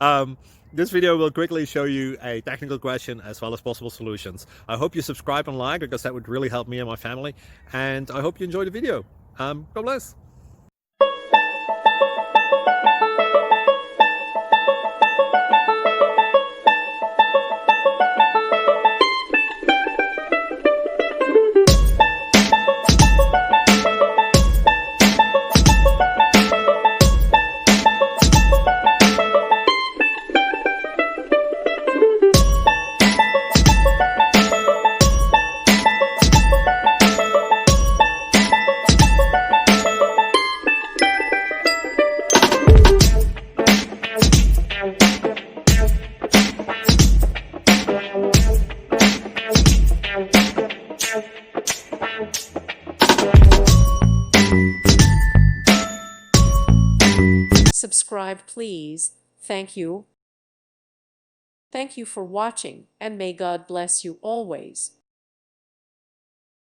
um, this video will quickly show you a technical question as well as possible solutions. I hope you subscribe and like, because that would really help me and my family. And I hope you enjoy the video. God bless. Subscribe, please. Thank you. Thank you for watching, and may God bless you always.